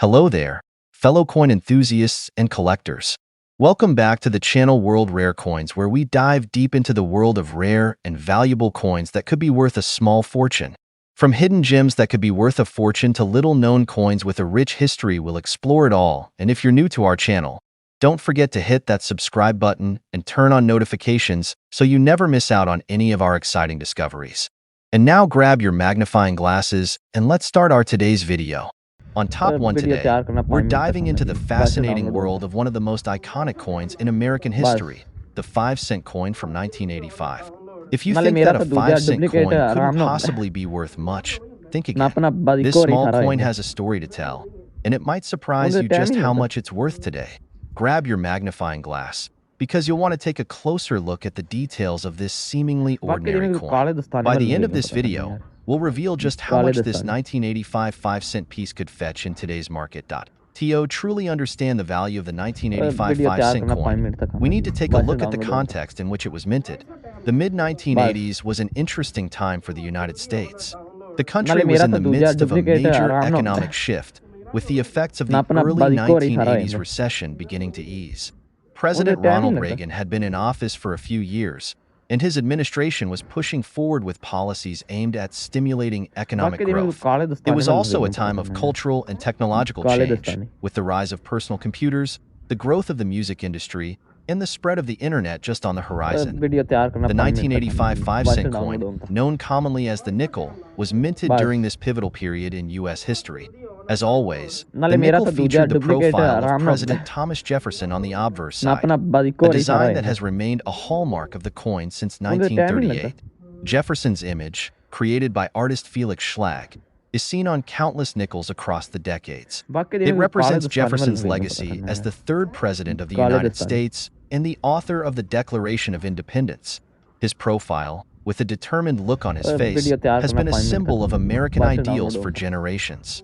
Hello there, fellow coin enthusiasts and collectors. Welcome back to the channel World Rare Coins, where we dive deep into the world of rare and valuable coins that could be worth a small fortune. From hidden gems that could be worth a fortune to little-known coins with a rich history, we'll explore it all. And if you're new to our channel, don't forget to hit that subscribe button and turn on notifications so you never miss out on any of our exciting discoveries. And now grab your magnifying glasses and let's start our today's video. On top one today, we're diving into the fascinating world of one of the most iconic coins in American history, the 5-cent coin from 1985. If you think that a 5-cent coin couldn't possibly be worth much, think again. This small coin has a story to tell, and it might surprise you just how much it's worth today. Grab your magnifying glass, because you'll want to take a closer look at the details of this seemingly ordinary coin. By the end of this video, we'll reveal just how much this 1985 5-cent piece could fetch in today's market. To truly understand the value of the 1985 5-cent coin, we need to take a look at the context in which it was minted. The mid-1980s was an interesting time for the United States. The country was in the midst of a major economic shift, with the effects of the early 1980s recession beginning to ease. President Ronald Reagan had been in office for a few years, and his administration was pushing forward with policies aimed at stimulating economic growth. It was also a time of cultural and technological change, with the rise of personal computers, the growth of the music industry, and the spread of the internet just on the horizon. The 1985 5-cent coin, known commonly as the nickel, was minted during this pivotal period in U.S. history. As always, the nickel featured the profile of President Thomas Jefferson on the obverse side, a design that has remained a hallmark of the coin since 1938. Jefferson's image, created by artist Felix Schlag, is seen on countless nickels across the decades. It represents Jefferson's legacy as the third president of the United States and the author of the Declaration of Independence. His profile, with a determined look on his face, has been a symbol of American ideals for generations.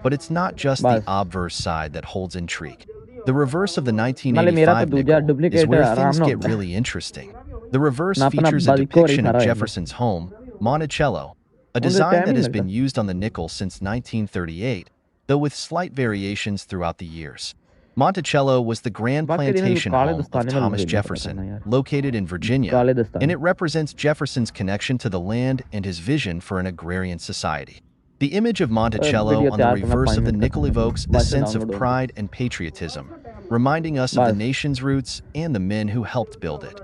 But it's not just the obverse side that holds intrigue. The reverse of the 1985 nickel is where things get really interesting. The reverse features a depiction of Jefferson's home, Monticello, a design that has been used on the nickel since 1938, though with slight variations throughout the years. Monticello was the grand plantation home of Thomas Jefferson, located in Virginia, and it represents Jefferson's connection to the land and his vision for an agrarian society. The image of Monticello on the reverse of the nickel evokes a sense of pride and patriotism, reminding us of the nation's roots and the men who helped build it.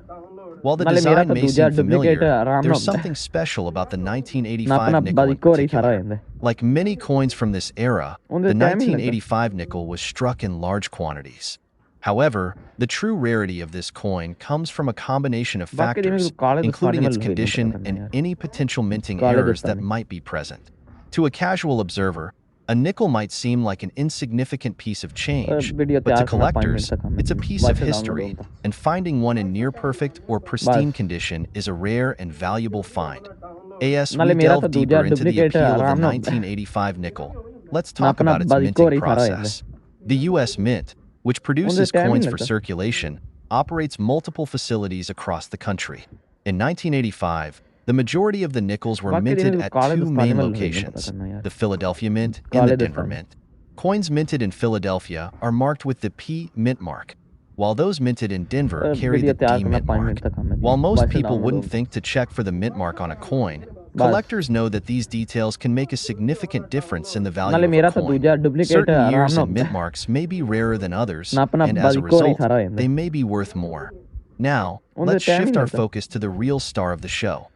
While the design may seem familiar, there's something special about the 1985 nickel in particular. Like many coins from this era, the 1985 nickel was struck in large quantities. However, the true rarity of this coin comes from a combination of factors, including its condition and any potential minting errors that might be present. To a casual observer, a nickel might seem like an insignificant piece of change, but to collectors, it's a piece of history, and finding one in near-perfect or pristine condition is a rare and valuable find. As we delve deeper into the appeal of the 1985 nickel, let's talk about its minting process. The U.S. Mint, which produces coins for circulation, operates multiple facilities across the country. In 1985, the majority of the nickels were minted at two main locations, the Philadelphia Mint and the Denver Mint. Coins minted in Philadelphia are marked with the P Mint mark, while those minted in Denver carry the D Mint mark. While most people wouldn't think to check for the mint mark on a coin, collectors know that these details can make a significant difference in the value of a coin. Certain years and mint marks may be rarer than others, and as a result, they may be worth more. Now, let's shift our focus to the real star of the show,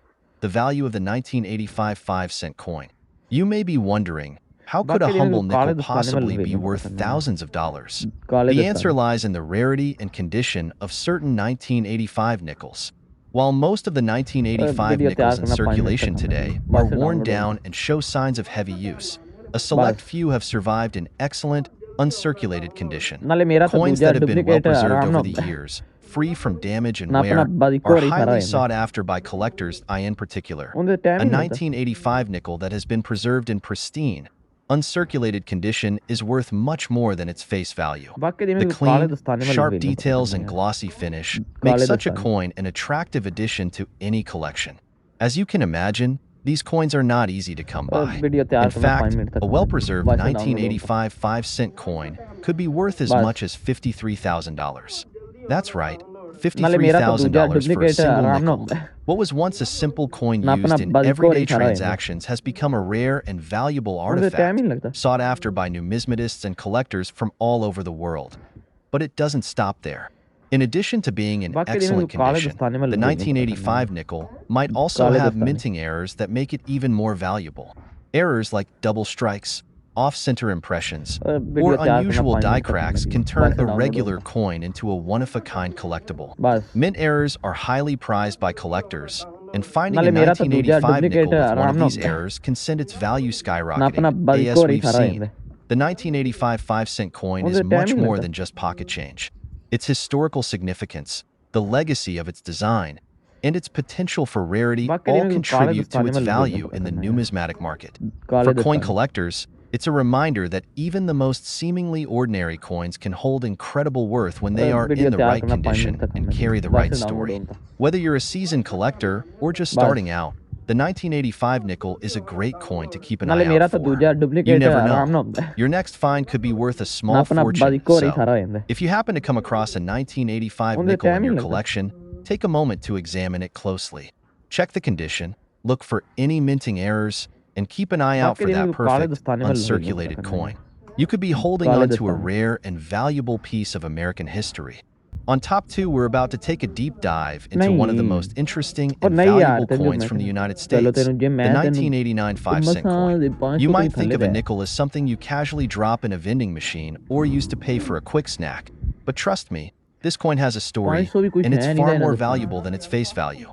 the value of the 1985 5-cent coin. You may be wondering, how could a humble nickel possibly be worth thousands of dollars? The answer lies in the rarity and condition of certain 1985 nickels. While most of the 1985 nickels in circulation today are worn down and show signs of heavy use, a select few have survived in excellent, uncirculated condition. Coins that have been well preserved over the years, free from damage and wear, are highly sought after by collectors, in particular. A 1985 nickel that has been preserved in pristine, uncirculated condition is worth much more than its face value. The clean, sharp details and glossy finish make such a coin an attractive addition to any collection. As you can imagine, These coins are not easy to come by. Video तैयार In तो मैं 5 fact, minute तक a कर लेता हूँ well-preserved wifi download होता 1985 5-cent coin could be worth as बस much as $53,000. That's right, नाले मेरा तो दूजा $53,000 for a डुप्लीकेट single आराम ना nickel. होता है What was once a simple coin ना अपना used in बल्को everyday नहीं सारा है transactions has become a rare and valuable मुझे टाइम artifact, ही नहीं लगता sought after by numismatists and collectors from all over the world. But it doesn't stop there. In addition to being in बाकी दिन excellent तो काले condition, दस्ताने में the लगे नहीं पता करने 1985 nickel might also काले have दस्ताने minting errors that make it even more valuable. Errors like double strikes, off-center impressions, video or तैयार करना unusual 5 die मिनट तक cracks करने can turn wifi a download regular होता coin into a one-of-a-kind collectible. बस Mint errors are highly prized by collectors, and finding a नाले मेरा तो दूजा 1985 डुप्लीकेट nickel with one आराम of ना these होता है errors can send its value ना अपना skyrocketing, बल्को as नहीं we've सारा seen. है The 1985 5-cent coin is मुझे टाइम much ही नहीं more लगता than just pocket change. Its historical significance, the legacy of its design, and its potential for rarity बाकी all दिन तो काले contribute to दस्ताने its में लगे नहीं value पता in the करना यार numismatic market. काले For coin दस्ताने collectors, it's a reminder that even the most seemingly ordinary coins can hold incredible worth when they are video in the तैयार right करना 5 मिनट condition तक and करने carry the right wifi download story. होता Whether you're a seasoned collector or just बस starting out, the 1985 nickel is a great coin to keep an नाले eye out मेरा तो for. दूजा You duplicate never आराम know. ना होता है Your next find could be worth a ना small अपना fortune, बल्को नहीं so सारा है if you happen to come across a 1985 मुझे nickel time in he your नहीं लगता collection, take a moment to examine it closely. Check the condition, look for any minting errors, and keep an eye out बाकी for दिन that तो काले perfect, दस्ताने में लगे नहीं पता uncirculated करना coin. यार You could be holding काले on to a दस्ताने rare and valuable piece of American history. On top 2, we're about to take a deep dive into one of the most नहीं interesting और and नहीं यार valuable तेन जो coins मैं from the United चलो States, तेन जे the मैं तेन 1989 5-cent मसा coin. 500 You तो might भी think थल्ले of a they nickel as something you casually drop in a vending machine or use to pay for a quick snack. But trust me, this coin has a story, 500 भी कुछ and it's है नहीं far था इन्हें more दस्ताने valuable than its face value.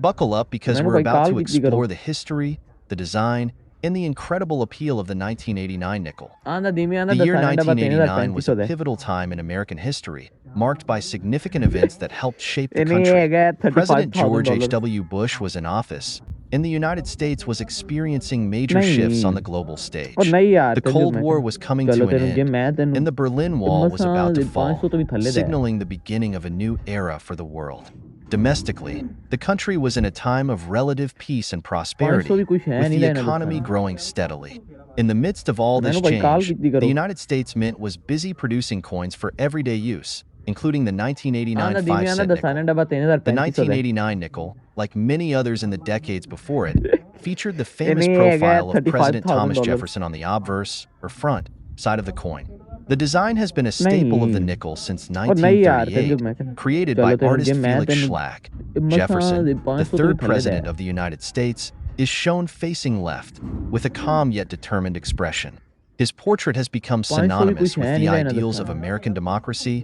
Buckle up because मैंने we're भाई about काल to कितनी करो explore the history, the design, and the incredible appeal of the 1989 nickel. आंधा धीमी आंधा The year दस्ताने डब्बा 1989 was 3300 a they pivotal time in American history, marked by significant events that helped shape the इन्हें country. है गया President George $35,000 H.W. Bush was in office, and the United States was experiencing major shifts on नहीं the global और stage. नहीं यार The तेन जो Cold मैं War was coming चलो to an तेन जे end, मैं तेन and the Berlin Wall was मसा about to 500 fall, तो भी थल्ले दे signaling the beginning of a new era for the world. Domestically, the country was in a time of relative peace and 500 prosperity, भी कुछ है with नहीं the था इन्हें economy दस्ताने growing steadily. In the midst of all मैंने this भाई काल change, कितनी the करो United States Mint was busy producing coins for everyday use, including the 1989 आंधा धीमी आंधा 5-cent दस्ताने nickel. डब्बा The 3300 they 1989 nickel, like many others in the decades before it, featured the famous इन्हें है गया profile of President Thomas $35,000 Jefferson on the obverse, or front, side of the coin. The design has been a staple of the नहीं nickel since और नहीं यार तेन जो 1938, मैं created चलो by तेन जे artist मैं Felix तेन Schlag. मसा Jefferson, the 500 तो भी third थल्ले दे president of the United States, is shown facing left, with a calm yet determined expression. His portrait has become 500 भी synonymous कुछ with है the नहीं था इन्हें ideals of दस्ताने American democracy,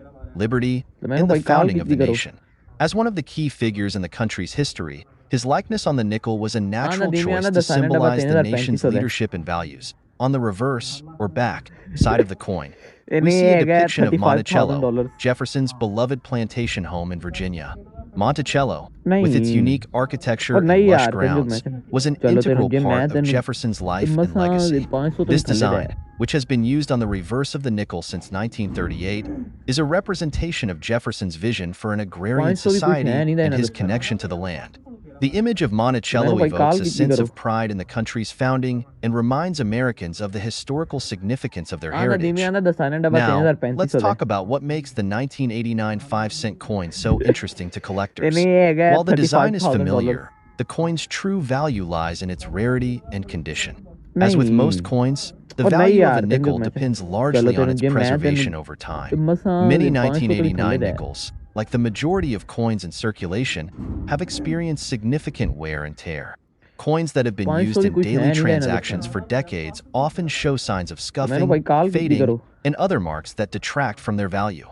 liberty, तो मैंने and the भाई काल founding of the कितनी करो nation. As one of the key figures in the country's history, his likeness on the nickel was a Andhra natural धीमी choice आंधा to दस्ताने डब्बा symbolize the nation's 3300 they leadership and values. On the reverse, or back, side of the coin, we इन्हें see a है गया depiction of Monticello, $35,000 Jefferson's beloved plantation home in Virginia. Monticello, with its नहीं unique architecture और and नहीं lush यार तेन जो मैं grounds, was an चलो तेन integral जे मैं part of तेन Jefferson's life and मसा legacy. 500 तो भी This थल्ले दे design, which has been used on the reverse of the nickel since 1938, is a representation of Jefferson's vision for an agrarian 500 भी कुछ society है नहीं था and इन्हें his दस्ताने connection to the land. The image of तो मैंने Monticello भाई evokes काल a कितनी sense करो of pride in the country's founding and reminds Americans of the historical significance of their आंधा धीमी heritage. आंधा दस्ताने डब्बा Now, let's 3300 they talk about what makes the 1989 5-cent coin so interesting to collectors. इन्हें है गया While the design is $35,000 familiar, the coin's true value lies in its rarity and condition. As with नहीं most coins, the और नहीं value of a यार तेन जो nickel मैं depends चलो largely on तेन its जे मैं तेन preservation over time. मसा Many 500 तो भी थल्ले 1989 दे nickels, like the majority of coins in circulation, have experienced significant wear and tear. Coins that have been 500 used भी in कुछ daily है नहीं था इन्हें transactions दस्ताने for decades often show signs of तो मैंने भाई scuffing, काल कितनी fading, करो and other marks that detract from their value.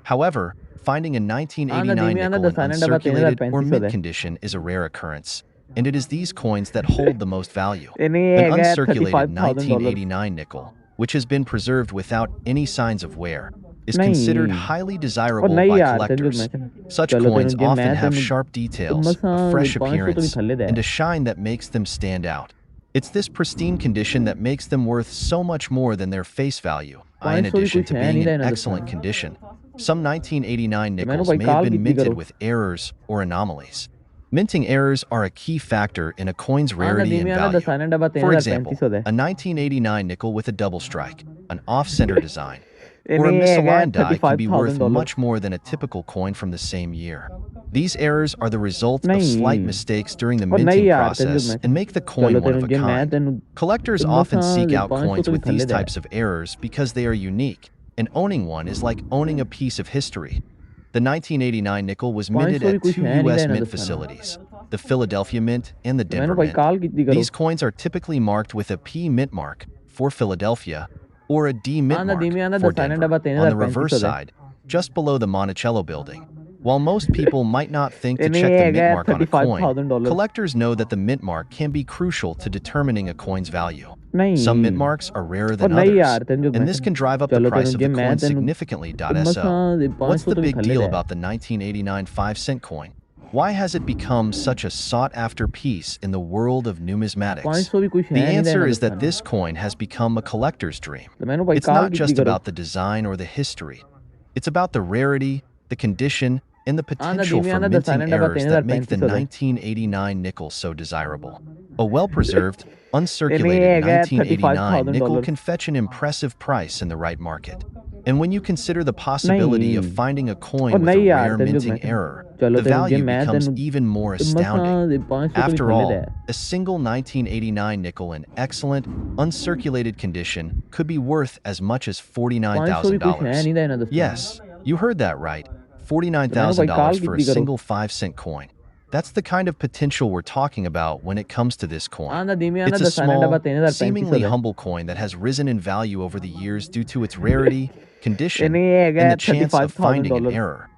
However, finding a आंधा 1989 धीमी आंधा nickel in दस्ताने डब्बा uncirculated or 3300 mint they condition is a rare occurrence, and it is these coins that hold the most value. इन्हें An है गया uncirculated $35,000 1989 nickel, which has been preserved without any signs of wear, is नहीं considered highly और desirable नहीं by यार तेन जो collectors. मैं Such चलो तेन coins जे often मैं have तेन sharp details, मसा a fresh 500 तो भी appearance, थल्ले दे and a shine that makes them stand out. It's this pristine condition that makes them worth so much more than their face value, in 500 भी addition कुछ to है being नहीं था in इन्हें excellent दस्ताने condition. Some 1989 तो मैंने nickels भाई may have काल been कितनी minted करो with errors or anomalies, Minting errors are a key factor in a coin's rarity and value. For example, a 1989 nickel with a double strike, an off-center design, or a misaligned die can be worth much more than a typical coin from the same year. These errors are the result of slight mistakes during the minting process and make the coin one of a kind. Collectors often seek out coins with these types of errors because they are unique, and owning one is like owning a piece of history. The 1989 nickel was minted at two U.S. mint facilities, the Philadelphia Mint and the Denver Mint. These coins are typically marked with a P mint mark for Philadelphia or a D mint mark for Denver on the reverse side, just below the Monticello building. While most people might not think to check the mint mark on a coin, collectors know that the mint mark can be crucial to determining a coin's value. Some mint marks are rarer than others, and this can drive up the price of the coin significantly. So, what's the big deal about the 1989 5-cent coin? Why has it become such a sought-after piece in the world of numismatics? The answer is that this coin has become a collector's dream. It's not just about the design or the history. It's about the rarity, the condition, and the potential for minting errors that make the 1989 nickel so desirable. A well-preserved, uncirculated 1989 nickel can fetch an impressive price in the right market. And when you consider the possibility of finding a coin with a rare minting error, the value becomes even more astounding. After all, a single 1989 nickel in excellent, uncirculated condition could be worth as much as $49,000. Yes, you heard that right. $49,000 for a single 5-cent coin. That's the kind of potential we're talking about when it comes to this coin. It's a small, seemingly humble coin that has risen in value over the years due to its rarity, condition, and the chance of finding an error.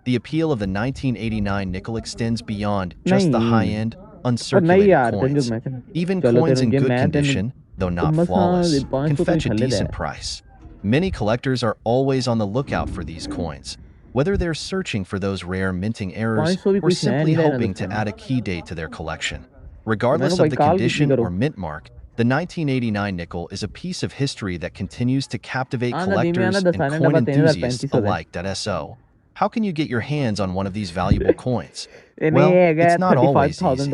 The appeal of the 1989 nickel extends beyond just the high-end, uncirculated coins. Even coins in good condition, though not flawless, can fetch a decent price. Many collectors are always on the lookout for these coins, whether they're searching for those rare minting errors or simply hoping to add a key date to their collection. Regardless of the condition or mint mark, the 1989 nickel is a piece of history that continues to captivate collectors and coin enthusiasts alike. So, how can you get your hands on one of these valuable coins? Well, it's not always easy.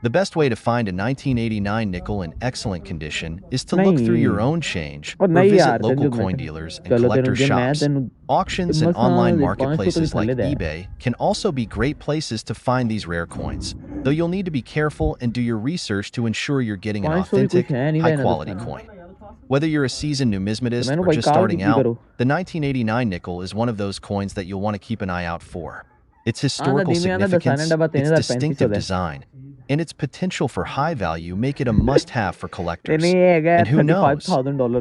The best way to find a 1989 nickel in excellent condition is to look through your own change or visit local coin dealers and collector shops. Auctions and online marketplaces like eBay can also be great places to find these rare coins, though you'll need to be careful and do your research to ensure you're getting an authentic, high-quality coin. Whether you're a seasoned numismatist or just starting out, the 1989 nickel is one of those coins that you'll want to keep an eye out for. Its historical significance, its distinctive design, and its potential for high value make it a must-have for collectors. And who knows,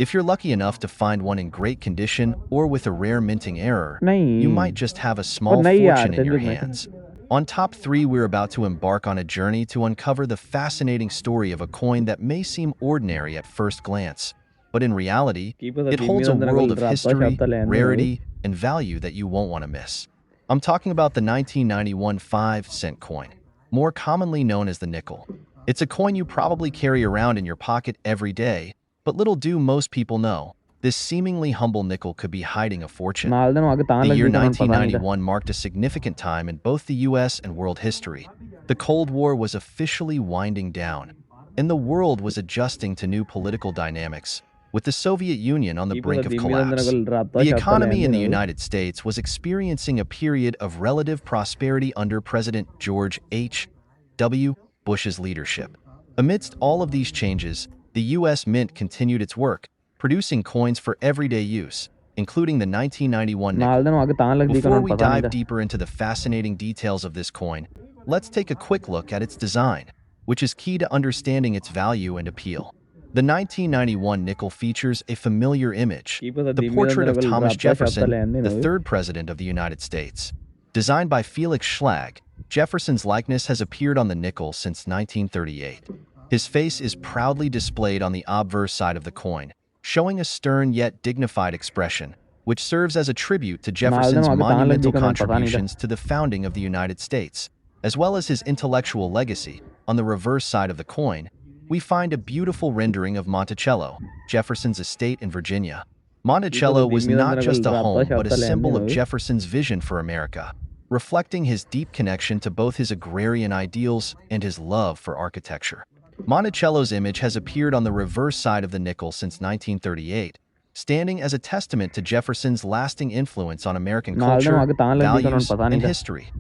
if you're lucky enough to find one in great condition or with a rare minting error, you might just have a small fortune in your hands. On Top 3, we're about to embark on a journey to uncover the fascinating story of a coin that may seem ordinary at first glance, but in reality, it holds a world of history, rarity, and value that you won't want to miss. I'm talking about the 1991 5-cent coin, more commonly known as the nickel. It's a coin you probably carry around in your pocket every day, but little do most people know, this seemingly humble nickel could be hiding a fortune. The year 1991 marked a significant time in both the US and world history. The Cold War was officially winding down, and the world was adjusting to new political dynamics, with the Soviet Union on the brink of collapse. The economy in the United States was experiencing a period of relative prosperity under President George H.W. Bush's leadership. Amidst all of these changes, the U.S. Mint continued its work, producing coins for everyday use, including the 1991 nickel. Before we dive deeper into the fascinating details of this coin, let's take a quick look at its design, which is key to understanding its value and appeal. The 1991 nickel features a familiar image, the portrait of Thomas Jefferson, the third president of the United States. Designed by Felix Schlag, Jefferson's likeness has appeared on the nickel since 1938. His face is proudly displayed on the obverse side of the coin, showing a stern yet dignified expression, which serves as a tribute to Jefferson's monumental contributions to the founding of the United States, as well as his intellectual legacy. On the reverse side of the coin, we find a beautiful rendering of Monticello, Jefferson's estate in Virginia. Monticello was not just a home but a symbol of Jefferson's vision for America, reflecting his deep connection to both his agrarian ideals and his love for architecture. Monticello's image has appeared on the reverse side of the nickel since 1938, standing as a testament to Jefferson's lasting influence on American नाल culture, वहाँ के तान लग दी values, पता नहीं and था history.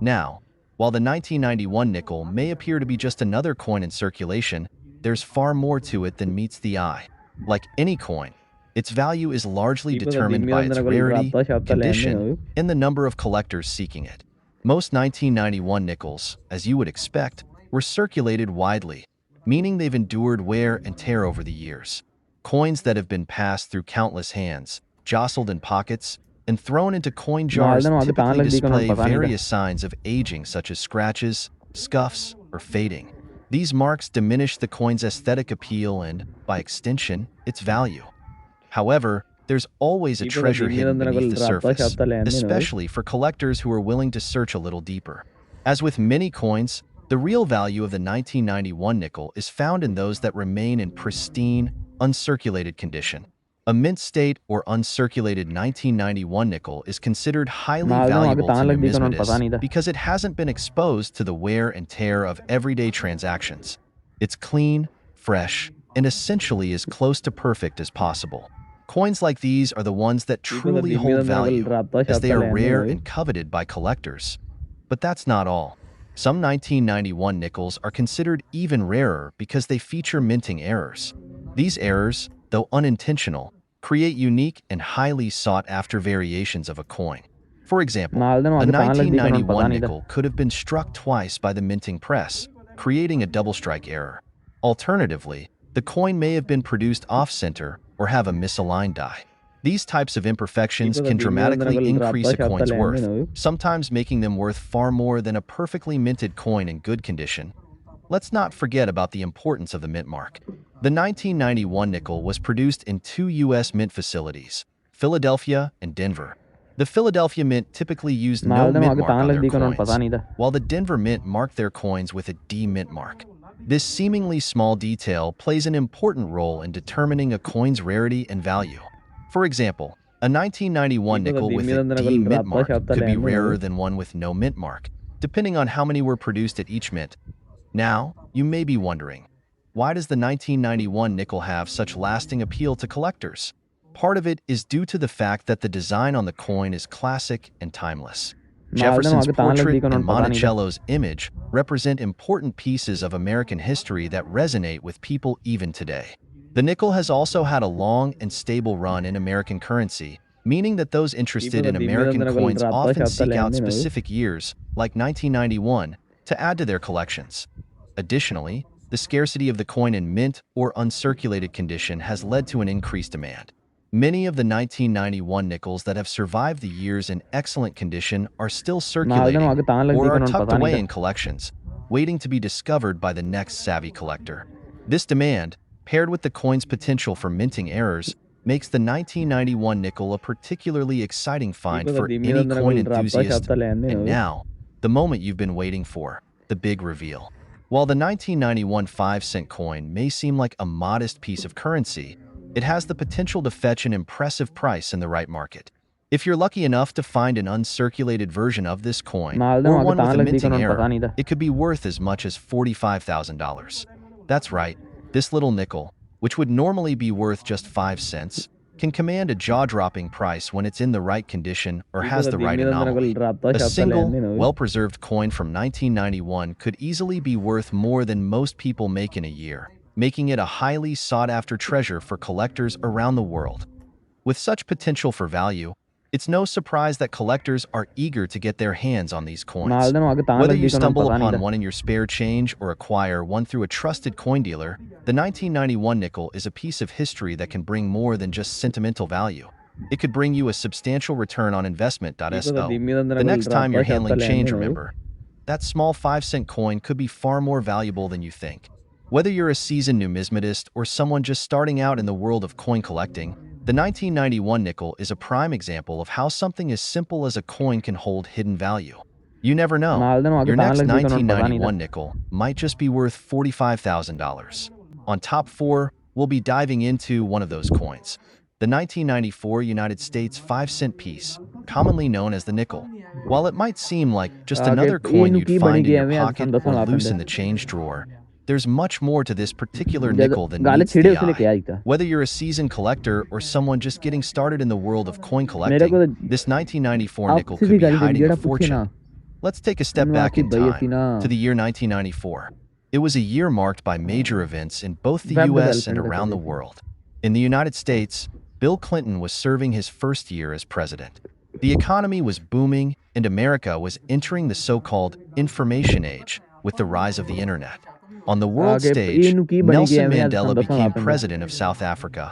Now, while the 1991 nickel may appear to be just another coin in circulation, there's far more to it than meets the eye. Like any coin, its value is largely determined by its rarity, condition, and the number of collectors seeking it. Most 1991 nickels, as you would expect, were circulated widely, meaning they've endured wear and tear over the years. Coins that have been passed through countless hands, jostled in pockets, and thrown into coin jars वहाँ के तान typically लग दी display पता नहीं था various signs of aging such as scratches, scuffs, or fading. These marks diminish the coin's aesthetic appeal and, by extension, its value. However, there's always a treasure hidden beneath the surface, especially for collectors who are willing to search a little deeper. As with many coins, the real value of the 1991 nickel is found in those that remain in pristine, uncirculated condition. A mint state or uncirculated 1991 nickel is considered highly नाल वहाँ के valuable to तान लग दी पता नहीं numismatists था because it hasn't been exposed to the wear and tear of everyday transactions. It's clean, fresh, and essentially as close to perfect as possible. Coins like these are the ones that truly hold value, as they are rare and coveted by collectors. But that's not all. Some 1991 nickels are considered even rarer because they feature minting errors. These errors, though unintentional, create unique and highly sought-after variations of a coin. For example, नाल a वहाँ के तान लग दी पता 1991 नहीं था nickel could have been struck twice by the minting press, creating a double strike error. Alternatively, the coin may have been produced off-center or have a misaligned die. These types of imperfections can dramatically increase a coin's worth, sometimes making them worth far more than a perfectly minted coin in good condition. Let's not forget about the importance of the mint mark. The 1991 nickel was produced in two U.S. mint facilities, Philadelphia and Denver. The Philadelphia Mint typically used no नाल mint वहाँ के mark तान on लग their दी पता coins, नहीं था while the Denver Mint marked their coins with a D mint mark. This seemingly small detail plays an important role in determining a coin's rarity and value. For example, a 1991 nickel with a D mint mark could be rarer than one with no mint mark, depending on how many were produced at each mint. Now, you may be wondering, why does the 1991 nickel have such lasting appeal to collectors? Part of it is due to the fact that the design on the coin is classic and timeless. नाल वहाँ Jefferson's के तान लग दी portrait and पता नहीं था Monticello's image represent important pieces of American history that resonate with people even today. The nickel has also had a long and stable run in American currency, meaning that those interested in American coins often seek out specific years, like 1991, to add to their collections. Additionally, the scarcity of the coin in mint or uncirculated condition has led to an increased demand. Many of the 1991 nickels that have survived the years in excellent condition are still नाल circulating वहाँ के तान लग दी or are tucked पता नहीं away था in collections, waiting to be discovered by the next savvy collector. This demand, paired with the coin's potential for minting errors, makes the 1991 nickel a particularly exciting find for any coin enthusiast. And now, the moment you've been waiting for, the big reveal. While the 1991 5-cent coin may seem like a modest piece of currency, it has the potential to fetch an impressive price in the right market. If you're lucky enough to find an uncirculated version of this coin, नाल or वहाँ के one with तान a लग दी minting पता error, नहीं था it could be worth as much as $45,000. That's right, this little nickel, which would normally be worth just 5 cents, can command a jaw-dropping price when it's in the right condition or has the right anomaly. A single, well-preserved coin from 1991 could easily be worth more than most people make in a year, making it a highly sought-after treasure for collectors around the world. With such potential for value, it's no surprise that collectors are eager to get their hands on these coins. नाल वहाँ के तान Whether लग you the stumble पता नहीं upon था one in your spare change or acquire one through a trusted coin dealer, the 1991 nickel is a piece of history that can bring more than just sentimental value. It could bring you a substantial return on investment.so. The next time you're handling change, remember, that small 5-cent coin could be far more valuable than you think. Whether you're a seasoned numismatist or someone just starting out in the world of coin collecting, the 1991 nickel is a prime example of how something as simple as a coin can hold hidden value. You never know. नाल वहाँ के Your तान next लग दी पता नहीं था 1991 nickel might just be worth $45,000. On Top 4, we'll be diving into one of those coins. the 1994 United States 5-cent piece, commonly known as the nickel. While it might seem like just आगे another ये coin you'd नुकी बनी find in गई your है आज pocket संदर्शन or लापन loose they in the change drawer, there's much more to this particular जद nickel than गाले meets छिड़े the उसे लेके eye. आई था Whether you're a seasoned collector or someone just getting started in the world of coin मेरे collecting, को this 1994 आप nickel could Sidhi be गाली देवी hiding a जेड़ा पूछे fortune. ना Let's take a step नु back आकी in भई ऐसी time ना to the year 1994. It was a year marked by major events in both the web US and development का कर around the देती world. In the United States, Bill Clinton was serving his first year as president. The economy was booming, and America was entering the so-called information age with the rise of the internet. On the world आगे ये stage, नुकी बनी गई Nelson है आज Mandela संदर्शन became लापन they president of South Africa,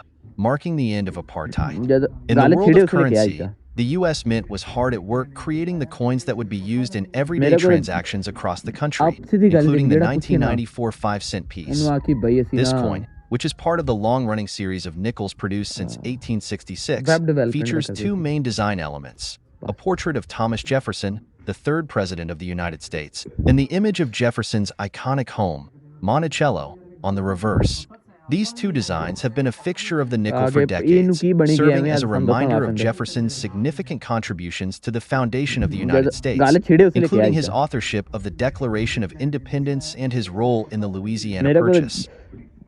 marking the end of apartheid. जद In the गाले world छिड़े of उसे लेके आई currency, था the US Mint was hard at work creating the coins that would be used in everyday मेरे को transactions across the आप country, सीधी गाली देवी including the जेड़ा पूछे ना 1994 5-cent नु piece. आकी भई ऐसी This ना coin, which is part of the long-running series of nickels produced since 1866, web development का features कर two देती main design elements: a portrait of Thomas Jefferson, the third president of the United States, and the image of Jefferson's iconic home, Monticello, on the reverse. These two designs have been a fixture of the nickel for आगे ये decades, नुकी बनी गई है serving आज as a संदर्शन reminder of लापन they Jefferson's significant contributions to the foundation of the जद United States, गाले छिड़े उसे लेके including आई his था authorship of the Declaration of Independence and his role in the Louisiana मेरे को Purchase.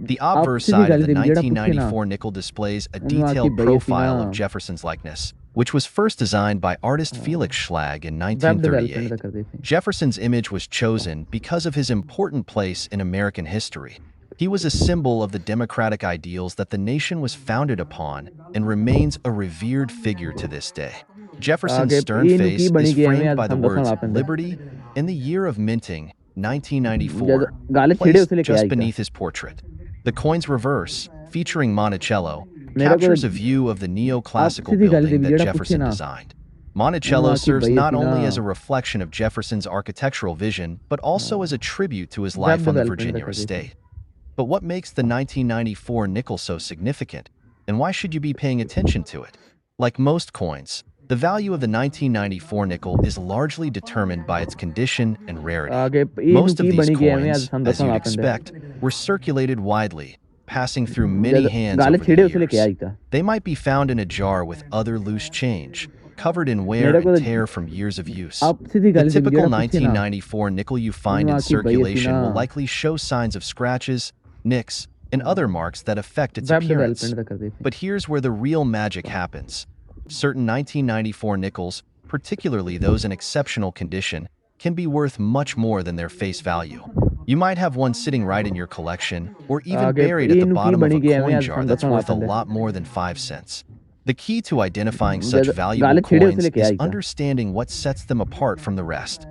The आप obverse Sidhi side of गाली the देवी जेड़ा पूछे ना 1994 nickel displays a नु आकी detailed भई ऐसी ना profile of Jefferson's likeness, which was first designed by artist Felix Schlag in web development का 1938. कर देती Jefferson's image was chosen because of his important place in American history. He was a symbol of the democratic ideals that the nation was founded upon and remains a revered figure to this day. Jefferson's आगे stern ये नुकी face बनी is गई है framed आज by the संदर्शन words लापन they liberty and the year of minting, जद 1994, गाले छिड़े placed उसे लेके just आई था beneath his portrait. The coin's reverse, featuring Monticello, मेरे को captures a view of the आप neoclassical सीधी गाली building देवी that जेड़ा पूछे Jefferson ना designed. नु Monticello आकी serves भई not ऐसी ना only as a reflection of Jefferson's architectural vision, but also as a tribute to his web life on the development का Virginia कर देती estate. But what makes the 1994 nickel so significant, and why should you be paying attention to it? Like most coins, the value of the 1994 nickel is largely determined by its condition and rarity. आगे ये Most of नुकी these बनी गई है आज coins, as संदर्शन you'd लापन they expect, were circulated widely, passing through many जद hands गाले over the छिड़े उसे लेके years. आई था They might be found in a jar with other loose change, covered in wear मेरे को and tear from years of use. आप सीधी The गाली देवी typical जेड़ा पूछे ना 1994 nickel you find नु in आकी भई ऐसी circulation ना will likely show signs of scratches, nicks, and other marks that affect its web appearance. Development का कर देती But here's where the real magic happens. Certain 1994 nickels, particularly those in exceptional condition, can be worth much more than their face value. You might have one sitting right in your collection, or even आगे buried at ये the नुकी bottom of बनी a गई है coin आज jar that's संदर्शन worth a लापन they lot more than 5 cents. The key to identifying such जद valuable गाले छिड़े उसे coins लेके is आई था understanding what sets them apart from the rest.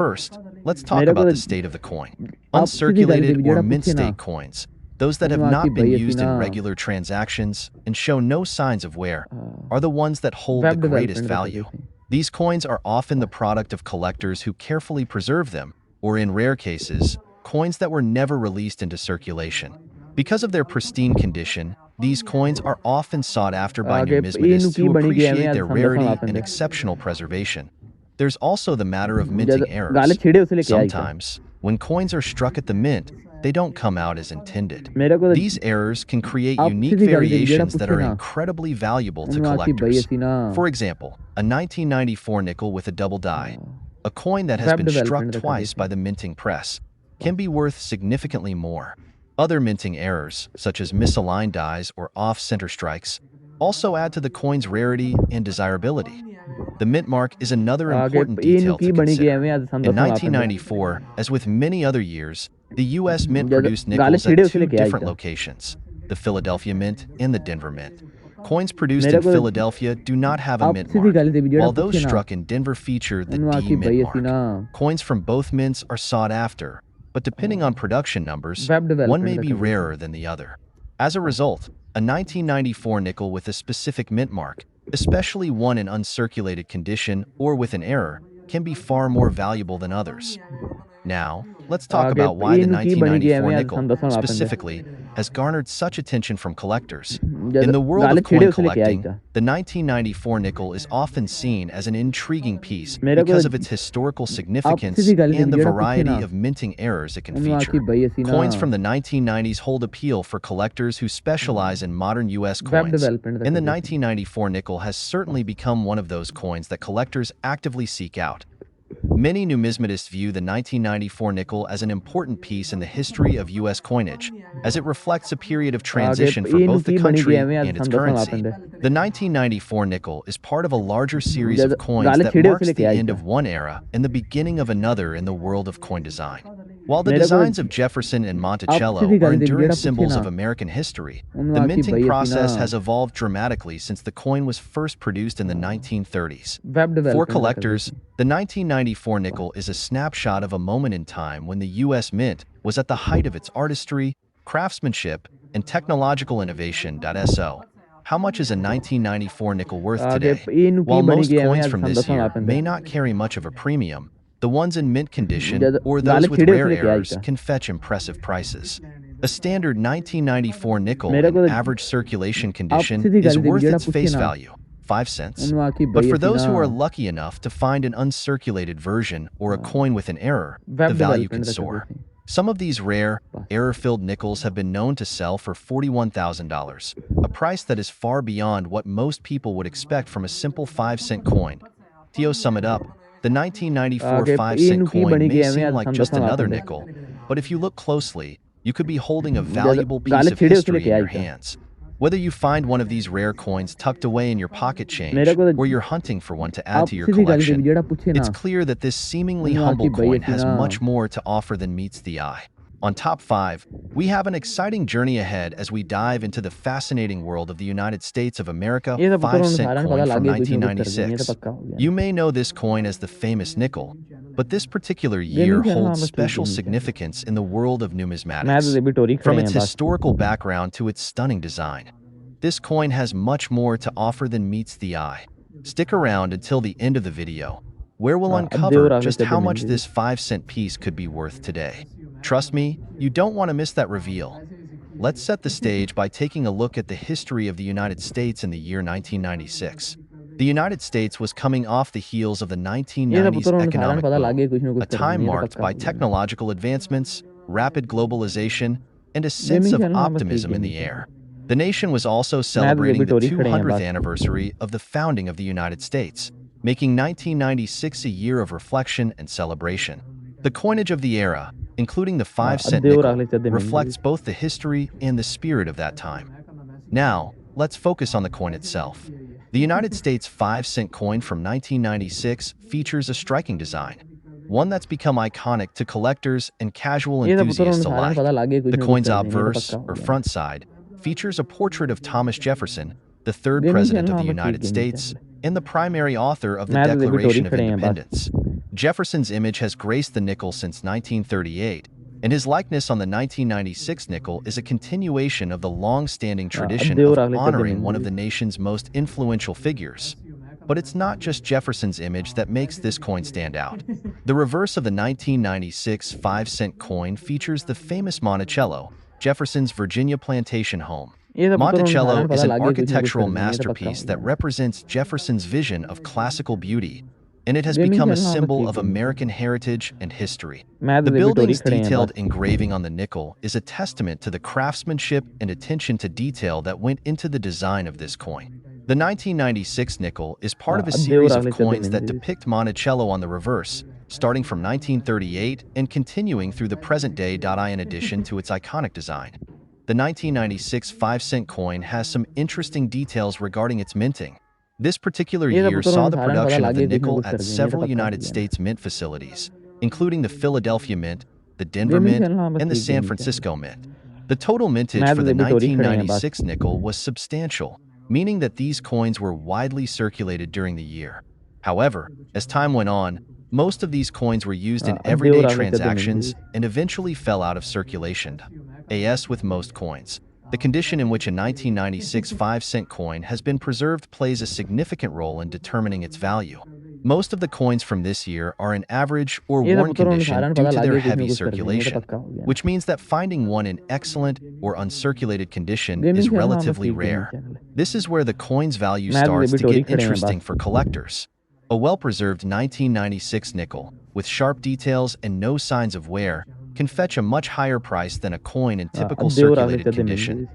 First, let's talk मेरे को about the state of the coin. आप सीधी गाली Uncirculated Devi or जेड़ा mint पूछे ना state coins, those that have नु आकी not been भई ऐसी used in ना regular transactions and show no signs of wear, are the ones that hold the web greatest development का कर value. देती These coins are often the product of collectors who carefully preserve them, or in rare cases, coins that were never released into circulation. Because of their pristine condition, these coins are often sought after by आगे ये numismatists नुकी who बनी गई है appreciate आज their संदर्शन rarity लापन and they exceptional preservation. There's also the matter of जद minting गाले errors. छिड़े उसे लेके आई था Sometimes, when coins are struck at the mint, they don't come out as intended. मेरे को These errors can create आप unique सीधी गाली देवी जेड़ा variations that पूछे are ना incredibly valuable to नु आकी भई collectors. ऐसी ना For example, a 1994 nickel with a double die, a coin that has web been struck development का कर twice by देती the minting press, can be worth significantly more. Other minting errors, such as misaligned dies or off-center strikes, also add to the coin's rarity and desirability. The mint mark is another आगे important ये detail नुकी to बनी गई consider. है आज In संदर्शन लापन they 1994, as with many other years, the U.S. Mint जद produced गाले nickels छिड़े at उसे two लेके आई different था locations, the Philadelphia Mint and the Denver Mint. Coins produced मेरे in को Philadelphia do not have a आप mint सीधी mark, गाली देवी जेड़ा while those पूछे ना struck in Denver feature the नु D आकी mint भई ऐसी mark. ना Coins from both mints are sought after, but depending on production numbers, web one may development का be कर देती rarer than the other. As a result, a 1994 nickel with a specific mint mark, especially one in uncirculated condition or with an error, can be far more valuable than others. Now, let's talk about why the 1994 nickel, specifically, has garnered such attention from collectors. In the world of coin collecting, the 1994 nickel is often seen as an intriguing piece because of its historical significance and the variety of minting errors it can feature. Coins from the 1990s hold appeal for collectors who specialize in modern U.S. coins, and the 1994 nickel has certainly become one of those coins that collectors actively seek out. Many numismatists view the 1994 nickel as an important piece in the history of U.S. coinage, as it reflects a period of transition for both the country and its currency. The 1994 nickel is part of a larger series of coins that marks the end of one era and the beginning of another in the world of coin design. While the designs of Jefferson and Monticello are enduring symbols of American history, the minting process has evolved dramatically since the coin was first produced in the 1930s. For collectors, the 1994 nickel is a snapshot of a moment in time when the U.S. Mint was at the height of its artistry, craftsmanship, and technological innovation. So, how much is a 1994 nickel worth today? While most coins from this year may not carry much of a premium, the ones in mint condition or those with rare errors can fetch impressive prices. A standard 1994 nickel in average circulation condition is worth its face value, 5 cents. But for those who are lucky enough to find an uncirculated version or a coin with an error, the value can soar. Some of these rare, error-filled nickels have been known to sell for $41,000, a price that is far beyond what most people would expect from a simple 5-cent coin. To sum it up, the 1994 5-cent coin may seem like just another nickel, but if you look closely, you could be holding a valuable piece of history in your hands. Whether you find one of these rare coins tucked away in your pocket change, or you're hunting for one to add to your collection, it's clear that this seemingly humble coin has much more to offer than meets the eye. On Top 5, we have an exciting journey ahead as we dive into the fascinating world of the United States of America 5-cent coin from 1996. You may know this coin as the famous nickel, but this particular year holds special significance in the world of numismatics. From its historical background to its stunning design, this coin has much more to offer than meets the eye. Stick around until the end of the video, where we'll uncover just how much this 5-cent piece could be worth today. Trust me, you don't want to miss that reveal. Let's set the stage by taking a look at the history of the United States in the year 1996. The United States was coming off the heels of the 1990s economic boom, a time marked by technological advancements, rapid globalization, and a sense of optimism in the air. The nation was also celebrating the 200th anniversary of the founding of the United States, making 1996 a year of reflection and celebration. The coinage of the era, including the 5-cent nickel, reflects both the history and the spirit of that time. Now, let's focus on the coin itself. The United States 5-cent coin from 1996 features a striking design, one that's become iconic to collectors and casual enthusiasts alike. The coin's obverse, or front side, features a portrait of Thomas Jefferson, the third president of the United States, and the primary author of the Declaration of Independence. Jefferson's image has graced the nickel since 1938, and his likeness on the 1996 nickel is a continuation of the long-standing tradition of honoring one of the nation's most influential figures. But it's not just Jefferson's image that makes this coin stand out. The reverse of the 1996 5-cent coin features the famous Monticello, Jefferson's Virginia plantation home. Monticello is an architectural masterpiece that represents Jefferson's vision of classical beauty, and it has become a symbol of American heritage and history. The building's detailed engraving on the nickel is a testament to the craftsmanship and attention to detail that went into the design of this coin. The 1996 nickel is part of a series of coins that depict Monticello on the reverse, starting from 1938 and continuing through the present day. In addition to its iconic design, the 1996 5-cent coin has some interesting details regarding its minting. This particular year saw the production of the nickel at several United States mint facilities, including the Philadelphia Mint, the Denver Mint, and the San Francisco Mint. The total mintage for the 1996 nickel was substantial, meaning that these coins were widely circulated during the year. However, as time went on, most of these coins were used in everyday transactions and eventually fell out of circulation. As with most coins, the condition in which a 1996 5-cent coin has been preserved plays a significant role in determining its value. Most of the coins from this year are in average or ये तो worn पुत्रों condition साधारण due पता to लग their गया कुछ ना heavy कुछ कर देंगे, ये तो circulation, पक्का हो गया ना। which means that finding one in excellent or uncirculated condition gaming is channel आपका relatively ठीक गेमिंग rare. चैनल है। This is where the coin's value मैं तो starts to डेबिटोरी get खड़े हैं interesting बस। for collectors. A well-preserved 1996 nickel, with sharp details and no signs of wear, can fetch a much higher price than a coin in typical अब देव राखले circulated चलते मिल condition.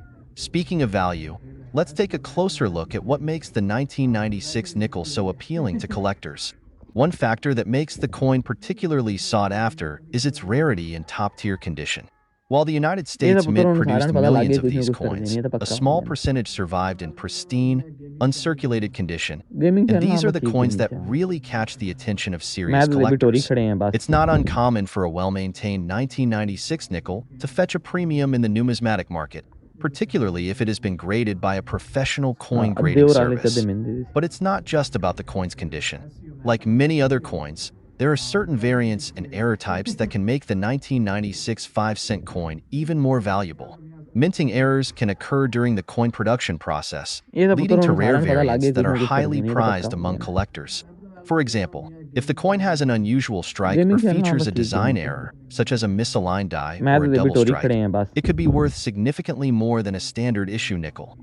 Speaking of value, let's take a closer look at what makes the 1996 nickel so appealing to collectors. One factor that makes the coin particularly sought after is its rarity and top-tier condition. While the United ये तो States Mint पुत्रों produced साधारण पता लग millions गया of कुछ ना these कुछ कर देंगे, coins, ये तो a पक्का हो small गया ना। percentage survived in pristine, uncirculated condition, gaming and channel these आपका are the ठीक coins gaming that channel. really catch the attention of मैं serious तो डेबिटोरी collectors. खड़े हैं बस। It's not uncommon for a well-maintained 1996 nickel to fetch a premium in the numismatic market, particularly if it has been graded by a professional coin अब grading देव राखले चलते service. Mill. But it's not just about the coin's condition. Like many other coins, there are certain variants and error types that can make the 1996 5-cent coin even more valuable. Minting errors can occur during the coin production process, ये तो leading to पुत्रों rare साधारण पता लग variants गया that कुछ are ना कुछ कर highly देंगे, ये तो पक्का prized हो among गया ना। collectors. For example, if the coin has an unusual strike or gaming channel आपका features a ठीक design gaming channel. error, such as a misaligned die मैं or तो a double डेबिटोरी खड़े strike, हैं बस। it could be worth significantly more than a standard issue nickel.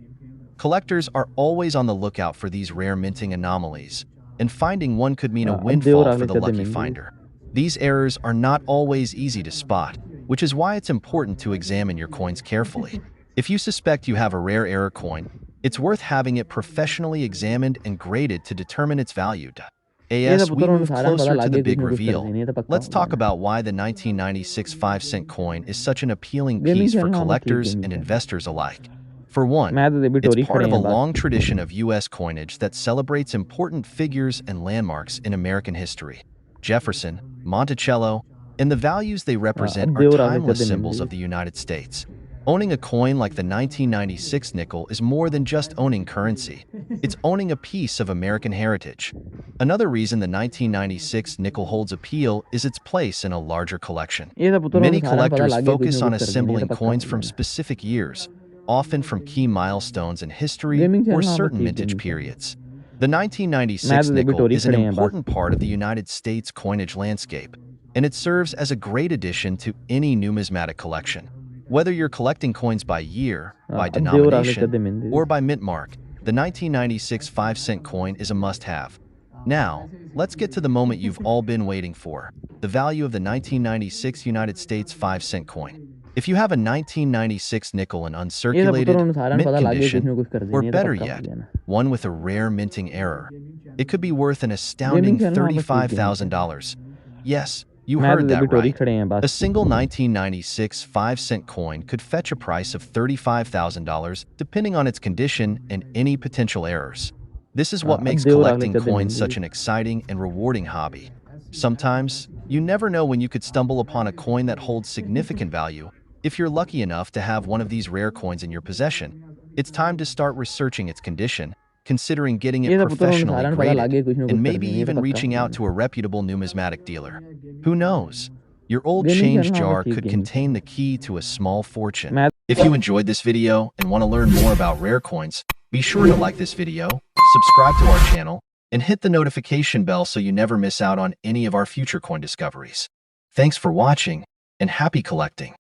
Collectors are always on the lookout for these rare minting anomalies, and finding one could mean a अब देव windfall for राखले the चलते lucky mill. finder. These errors are not always easy to spot, which is why it's important to examine your coins carefully. If you suspect you have a rare error coin, it's worth having it professionally examined and graded to determine its value. ये तो As we पुत्रों move साधारण पता closer to लग the गया कुछ big ना कुछ कर reveal, देंगे, ये तो पक्का let's हो गया talk ना। about why the 1996 5-cent coin is such an appealing gaming piece for channel आपका ठीक collectors gaming and channel. investors alike. For one, मैं तो it's डेबिटोरी part खड़े of a हैं बस। long tradition of U.S. coinage that celebrates important figures and landmarks in American history. Jefferson, Monticello, and the values they represent अब are देव राखले timeless चलते symbols mill. of the United States. Owning a coin like the 1996 nickel is more than just owning currency. It's owning a piece of American heritage. Another reason the 1996 nickel holds appeal is its place in a larger collection. ये तो पुत्रों Many साधारण पता collectors लग गया कुछ ना focus on कुछ कर देंगे, ये तो assembling पक्का coins हो from गया ना। specific years, often from key milestones in history gaming or channel आपका certain ठीक mintage gaming channel. periods. The मैं 1996 तो nickel डेबिटोरी is an खड़े हैं बस। important part of the United States coinage landscape, and it serves as a great addition to any numismatic collection. Whether you're collecting coins by year, by अब देव राखले denomination, चलते मिल। or by mint mark, the 1996 5-cent coin is a must-have. Now, let's get to the moment you've all been waiting for, the value of the 1996 United States 5-cent coin. If you have a 1996 nickel in ये तो uncirculated, पुत्रों साधारण mint पता लग गया कुछ condition, ना कुछ कर or देंगे, ये तो better पक्का हो yet, गया ना। one with a rare minting error, it could be worth an gaming astounding channel आपका ठीक गेमिंग चैनल। $35,000. Yes, you मैं तो heard that डेबिटोरी right. खड़े हैं A बस। single 1996 5-cent coin could fetch a price of $35,000 depending on its condition and any potential errors. This is what अब makes देव राखले collecting चलते मिल। coins such an exciting and rewarding hobby. Sometimes, you never know when you could stumble upon a coin that holds significant value if you're lucky enough to have one of these rare coins in your possession. It's time to start researching its condition, considering getting ये it तो पुत्रों professionally साधारण पता लग graded, गया कुछ ना कुछ and कर maybe देंगे, ये तो even पक्का हो reaching गया out ना। to a reputable numismatic dealer. Who knows? Your old gaming change channel आपका jar ठीक could gaming contain channel. the key to a small fortune. मैं If you enjoyed this video and want to learn more about rare coins, be sure to like this video, subscribe to our channel, and hit the notification bell so you never miss out on any of our future coin discoveries. Thanks for watching, and happy collecting!